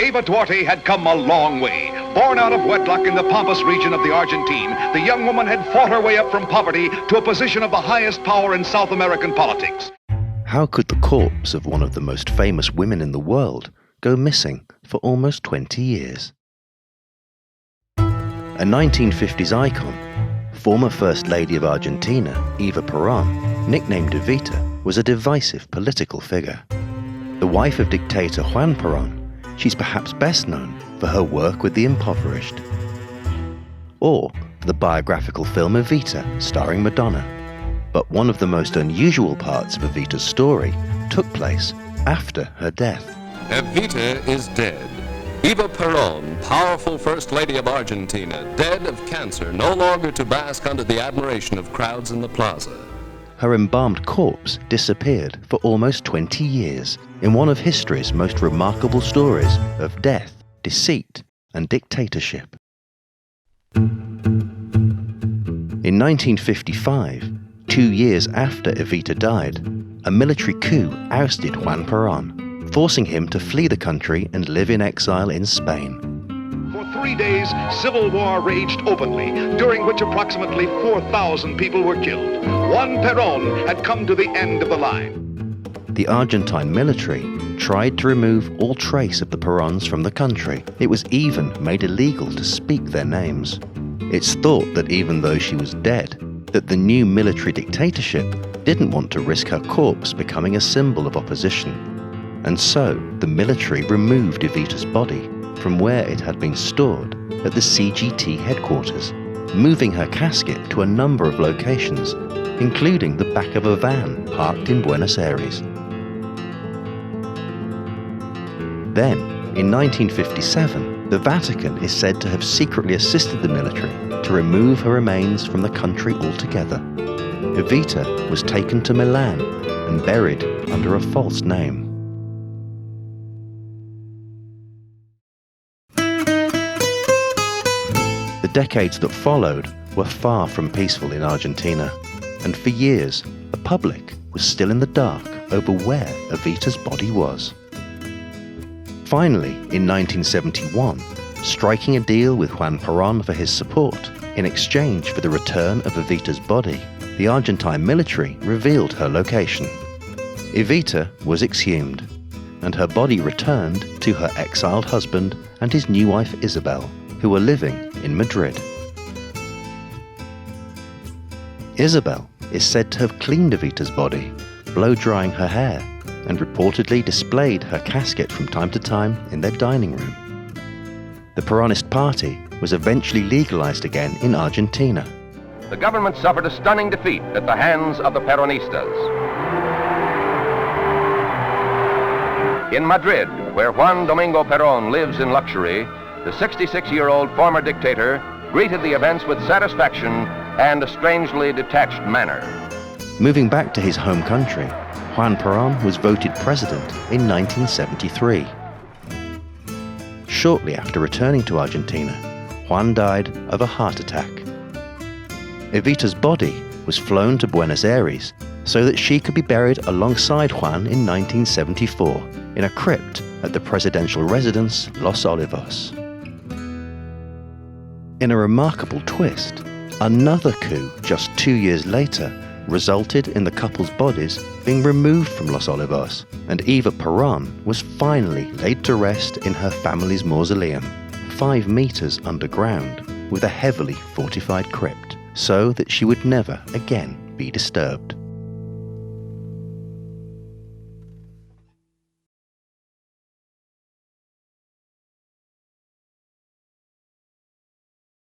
Eva Duarte had come a long way. Born out of wedlock in the Pampas region of the Argentine, the young woman had fought her way up from poverty to a position of the highest power in South American politics. How could the corpse of one of the most famous women in the world go missing for almost 20 years? A 1950s icon, former First Lady of Argentina, Eva Peron, nicknamed Evita, was a divisive political figure. The wife of dictator Juan Perón, she's perhaps best known for her work with the impoverished. Or the biographical film Evita, starring Madonna. But one of the most unusual parts of Evita's story took place after her death. Evita is dead. Eva Peron, powerful First Lady of Argentina, dead of cancer, no longer to bask under the admiration of crowds in the plaza. Her embalmed corpse disappeared for almost 20 years in one of history's most remarkable stories of death, deceit, and dictatorship. In 1955, 2 years after Evita died, a military coup ousted Juan Perón, forcing him to flee the country and live in exile in Spain. For 3 days, civil war raged openly, during which approximately 4,000 people were killed. Juan Perón had come to the end of the line. The Argentine military tried to remove all trace of the Perons from the country. It was even made illegal to speak their names. It's thought that even though she was dead, that the new military dictatorship didn't want to risk her corpse becoming a symbol of opposition. And so the military removed Evita's body from where it had been stored at the CGT headquarters, moving her casket to a number of locations, including the back of a van parked in Buenos Aires. Then, in 1957, the Vatican is said to have secretly assisted the military to remove her remains from the country altogether. Evita was taken to Milan and buried under a false name. The decades that followed were far from peaceful in Argentina, and for years, the public was still in the dark over where Evita's body was. Finally, in 1971, striking a deal with Juan Perón for his support in exchange for the return of Evita's body, the Argentine military revealed her location. Evita was exhumed, and her body returned to her exiled husband and his new wife Isabel, who were living in Madrid. Isabel is said to have cleaned Evita's body, blow-drying her hair, and reportedly displayed her casket from time to time in their dining room. The Peronist Party was eventually legalized again in Argentina. The government suffered a stunning defeat at the hands of the Peronistas. In Madrid, where Juan Domingo Perón lives in luxury, the 66-year-old former dictator greeted the events with satisfaction and a strangely detached manner. Moving back to his home country, Juan Perón was voted president in 1973. Shortly after returning to Argentina, Juan died of a heart attack. Evita's body was flown to Buenos Aires so that she could be buried alongside Juan in 1974 in a crypt at the presidential residence Los Olivos. In a remarkable twist, another coup just 2 years later resulted in the couple's bodies being removed from Los Olivos, and Eva Peron was finally laid to rest in her family's mausoleum, 5 meters underground, with a heavily fortified crypt, so that she would never again be disturbed.